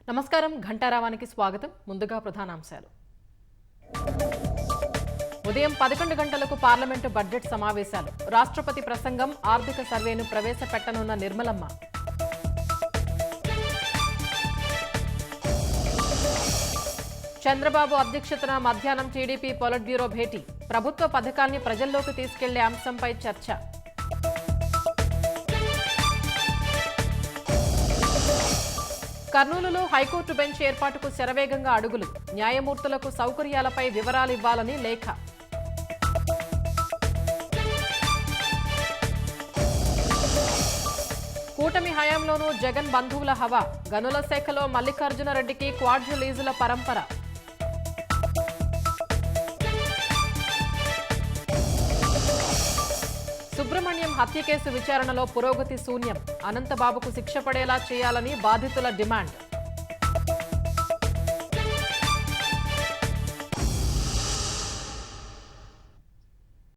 నమస్కారం ఘంటారావానికి స్వాగతం. ముందుగా ప్రధానాంశాలు. ఉదయం 11 గంటలకు పార్లమెంటు బడ్జెట్ సమావేశాలు. రాష్ట్రపతి ప్రసంగం, ఆర్థిక సర్వేను ప్రవేశపెట్టనున్న నిర్మలమ్మ. చంద్రబాబు అధ్యక్షతన మధ్యాహ్నం టీడీపీ పొలిట్ బ్యూరో భేటీ. ప్రభుత్వ పథకాల్ని ప్రజల్లోకి తీసుకెళ్లే అంశంపై చర్చ. కర్నూలులో హైకోర్టు బెంచ్ ఏర్పాటుకు శరవేగంగా అడుగులు. న్యాయమూర్తులకు సౌకర్యాలపై వివరాలు ఇవ్వాలని లేఖ. కూటమి హయాంలోనూ జగన్ బంధువుల హవా. గనుల శాఖలో మల్లికార్జున రెడ్డికి క్వాడ్రు లీజుల పరంపర. సుబ్రహ్మణ్యం హత్య కేసు విచారణలో పురోగతి శూన్యం. అనంతబాబుకు శిక్ష పడేలా చేయాలని బాధితుల డిమాండ్.